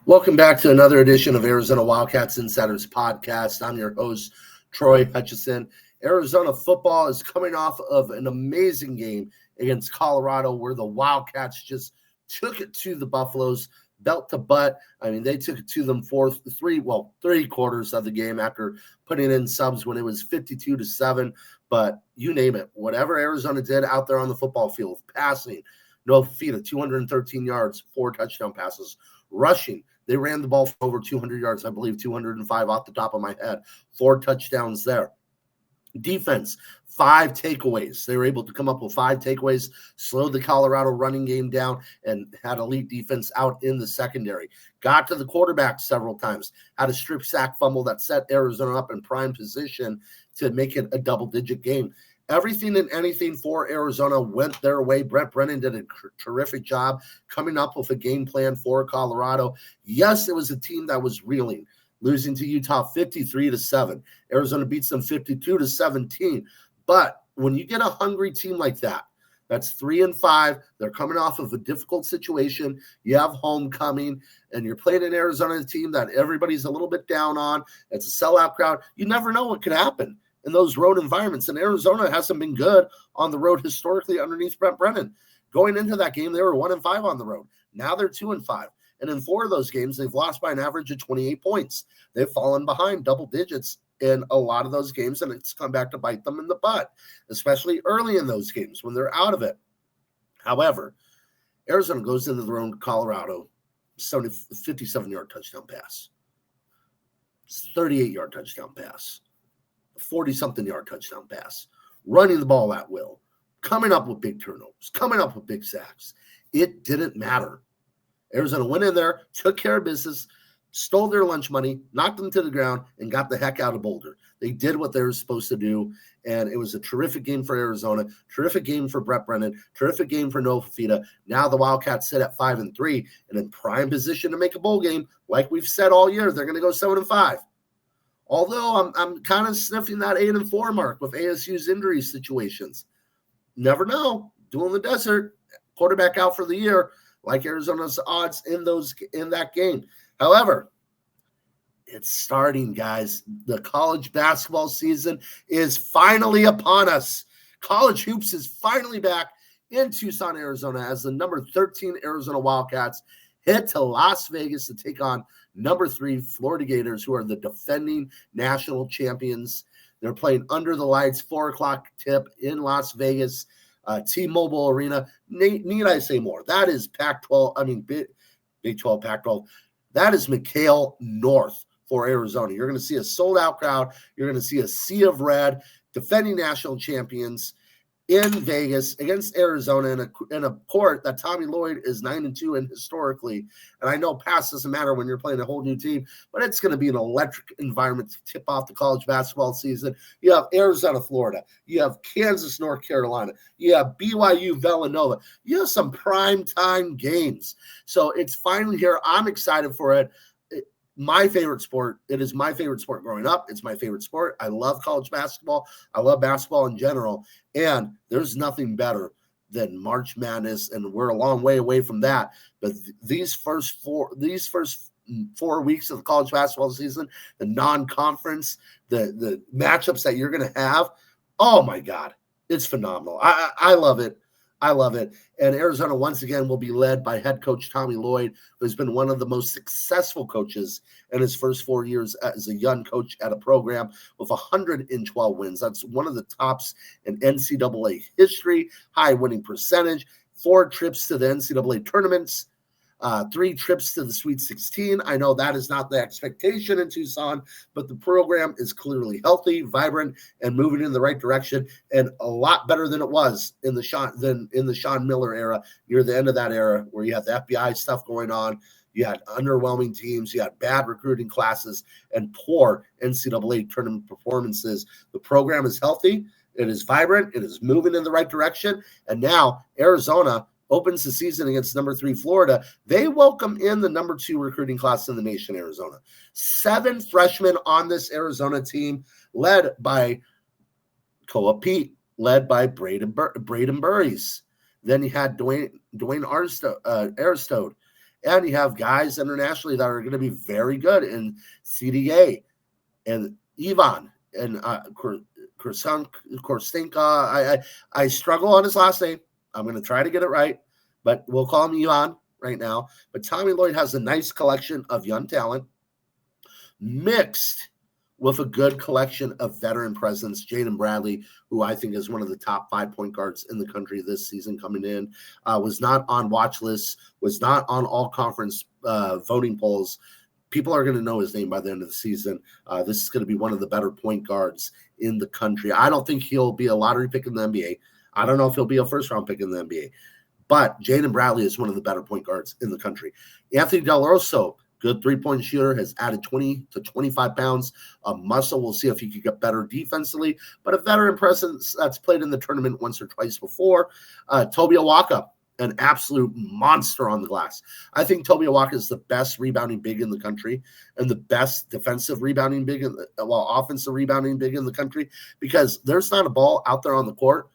Welcome back to another edition of Arizona Wildcats Insiders Podcast. I'm your host, Troy Hutchison. Arizona football is coming off of an amazing game against Colorado where the Wildcats just took it to the Buffaloes, belt to butt. I mean, they took it to them for three quarters of the game after putting in subs when it was 52-7. But you name it, whatever Arizona did out there on the football field, passing, no feet of 213 yards, 4 touchdown passes, rushing. They ran the ball for over 200 yards, I believe 205 off the top of my head, 4 touchdowns there. Defense, 5 takeaways. They were able to come up with 5 takeaways, slowed the Colorado running game down, and had elite defense out in the secondary. Got to the quarterback several times, had a strip sack fumble that set Arizona up in prime position to make it a double-digit game. Everything and anything for Arizona went their way. Brent Brennan did a terrific job coming up with a game plan for Colorado. Yes, it was a team that was reeling, losing to Utah 53-7. Arizona beats them 52-17. But when you get a hungry team like that, that's 3-5. They're coming off of a difficult situation. You have homecoming, and you're playing an Arizona team that everybody's a little bit down on. It's a sellout crowd. You never know what could happen in those road environments. And Arizona hasn't been good on the road historically underneath Brent Brennan. Going into that game, they were 1-5 on the road. Now they're 2-5. And in 4 of those games, they've lost by an average of 28 points. They've fallen behind double digits in a lot of those games, and it's come back to bite them in the butt, especially early in those games when they're out of it. However, Arizona goes into their own Colorado, 57-yard touchdown pass, 38-yard touchdown pass, 40-something yard touchdown pass, running the ball at will, coming up with big turnovers, coming up with big sacks. It didn't matter. Arizona went in there, took care of business, stole their lunch money, knocked them to the ground, and got the heck out of Boulder. They did what they were supposed to do, and it was a terrific game for Arizona, terrific game for Brent Brennan, terrific game for Noah Fifita. Now the Wildcats sit at 5-3 and in prime position to make a bowl game. Like we've said all year, they're going to go 7-5. Although I'm kind of sniffing that 8-4 mark with ASU's injury situations. Never know. Duel in the desert, quarterback out for the year, like Arizona's odds in that game. However, it's starting, guys. The college basketball season is finally upon us. College hoops is finally back in Tucson, Arizona, as the number 13 Arizona Wildcats head to Las Vegas to take on number 3 Florida Gators, who are the defending national champions. They're playing under the lights, 4 o'clock tip in Las Vegas, T-Mobile Arena. Need I say more? That is Pac-12, Big 12, Pac-12. That is McHale North for Arizona. You're going to see a sold-out crowd. You're going to see a sea of red, defending national champions in Vegas against Arizona in a court that Tommy Lloyd is 9-2 in historically. And I know past doesn't matter when you're playing a whole new team, but it's going to be an electric environment to tip off the college basketball season. You have Arizona, Florida. You have Kansas, North Carolina. You have BYU, Villanova. You have some primetime games. So it's finally here. I'm excited for it. My favorite sport. It is my favorite sport growing up. It's my favorite sport. I love college basketball. I love basketball in general. And there's nothing better than March Madness, and we're a long way away from that. But these first 4 weeks of the college basketball season, the non-conference, the matchups that you're going to have, oh my God, it's phenomenal. I love it. I love it. And Arizona, once again, will be led by head coach Tommy Lloyd, who's been one of the most successful coaches in his first 4 years as a young coach at a program with 112 wins. That's one of the tops in NCAA history, high winning percentage, 4 trips to the NCAA tournaments, 3 trips to the Sweet 16. I know that is not the expectation in Tucson, but the program is clearly healthy, vibrant, and moving in the right direction, and a lot better than it was in the Sean Miller era, near the end of that era, where you had the FBI stuff going on. You had underwhelming teams, you had bad recruiting classes, and poor NCAA tournament performances. The program is healthy, it is vibrant, it is moving in the right direction, and now Arizona opens the season against number 3 Florida. They welcome in the number 2 recruiting class in the nation, Arizona. 7 freshmen on this Arizona team, led by Koa Pete, led by Braden Burries. Then you had Dwayne Aristode, And you have guys internationally that are going to be very good in CDA and Ivan and Korstenka. I struggle on his last name. I'm going to try to get it right, but we'll call him Ivan right now. But Tommy Lloyd has a nice collection of young talent mixed with a good collection of veteran presence. Jaden Bradley, who I think is one of the top 5 point guards in the country this season coming in, was not on watch lists, was not on all conference voting polls. People are going to know his name by the end of the season. This is going to be one of the better point guards in the country. I don't think he'll be a lottery pick in the NBA. I don't know if he'll be a first-round pick in the NBA. But Jaden Bradley is one of the better point guards in the country. Anthony Del Rosso, good three-point shooter, has added 20 to 25 pounds of muscle. We'll see if he could get better defensively. But a veteran presence that's played in the tournament once or twice before. Toby Awaka, an absolute monster on the glass. I think Toby Awaka is the best rebounding big in the country and the best defensive rebounding big, offensive rebounding big in the country, because there's not a ball out there on the court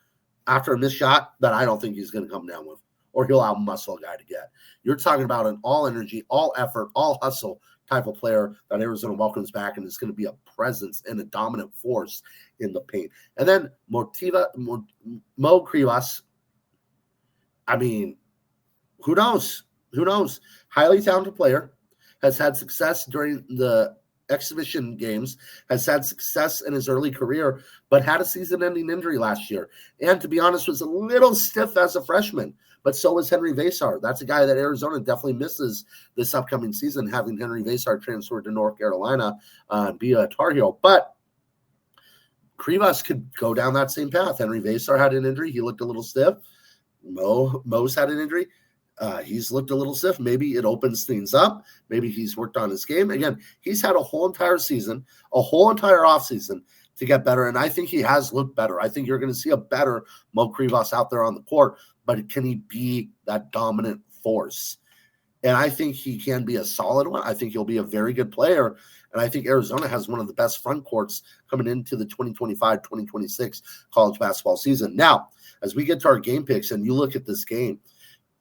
after a missed shot that I don't think he's going to come down with, or he'll out-muscle a guy to get. You're talking about an all-energy, all-effort, all-hustle type of player that Arizona welcomes back, and is going to be a presence and a dominant force in the paint. And then Mo Krivas, I mean, who knows? Who knows? Highly talented player, has had success during the exhibition games, has had success in his early career, but had a season-ending injury last year. And to be honest, was a little stiff as a freshman, but so was Henry Vasar. That's a guy that Arizona definitely misses this upcoming season, having Henry Vasar transferred to North Carolina and be a Tar Heel. But Krivas could go down that same path. Henry Vasar had an injury. He looked a little stiff. Mo's had an injury. He's looked a little stiff. Maybe it opens things up. Maybe he's worked on his game. Again, he's had a whole entire season, a whole entire offseason to get better, and I think he has looked better. I think you're going to see a better Mo Krivas out there on the court, but can he be that dominant force? And I think he can be a solid one. I think he'll be a very good player, and I think Arizona has one of the best front courts coming into the 2025-2026 college basketball season. Now, as we get to our game picks and you look at this game,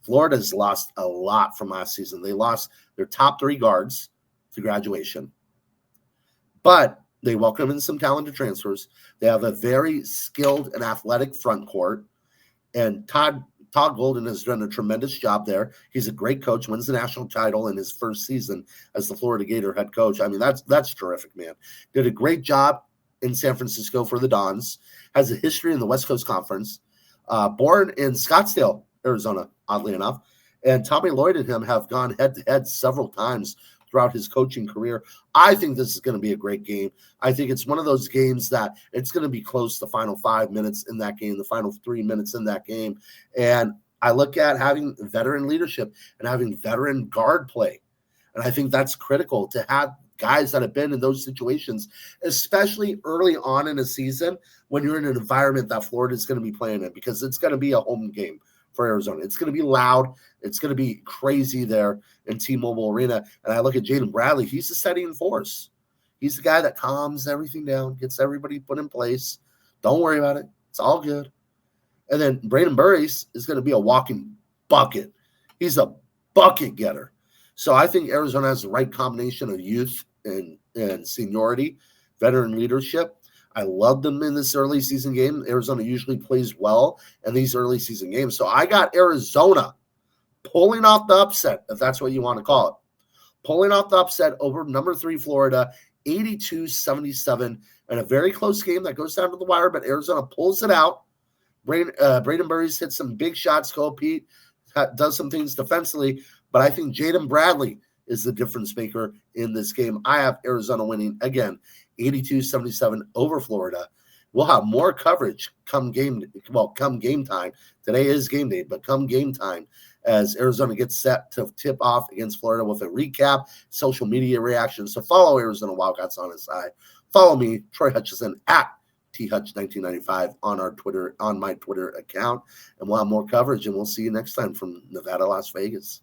Florida's lost a lot from last season. They lost their top 3 guards to graduation, but they welcome in some talented transfers. They have a very skilled and athletic front court, and Todd Golden has done a tremendous job there. He's a great coach, wins the national title in his first season as the Florida Gator head coach. I mean, that's terrific, man. Did a great job in San Francisco for the Dons, has a history in the West Coast Conference, born in Scottsdale, Arizona, oddly enough. And Tommy Lloyd and him have gone head-to-head several times throughout his coaching career. I think this is going to be a great game. I think it's one of those games that it's going to be close the final 5 minutes in that game, the final 3 minutes in that game. And I look at having veteran leadership and having veteran guard play. And I think that's critical to have guys that have been in those situations, especially early on in a season when you're in an environment that Florida is going to be playing in, because it's going to be a home game for Arizona. It's going to be loud. It's going to be crazy there in T-Mobile Arena. And I look at Jaden Bradley. He's the steadying force. He's the guy that calms everything down, gets everybody put in place. Don't worry about it. It's all good. And then Braden Burries is going to be a walking bucket. He's a bucket getter. So I think Arizona has the right combination of youth and seniority, veteran leadership. I love them in this early season game. Arizona usually plays well in these early season games. So I got Arizona pulling off the upset, if that's what you want to call it. Pulling off the upset over number 3 Florida, 82-77, and a very close game that goes down to the wire, but Arizona pulls it out. Braden Burries hits some big shots. Cole Pete does some things defensively, but I think Jaden Bradley is the difference maker in this game. I have Arizona winning again, 82-77 over Florida. We'll have more coverage come game time. Today is game day, but come game time as Arizona gets set to tip off against Florida with a recap, social media reaction. So follow Arizona Wildcats on his side. Follow me, Troy Hutchison, at THutch1995 on my Twitter account, and we'll have more coverage, and we'll see you next time from Nevada, Las Vegas.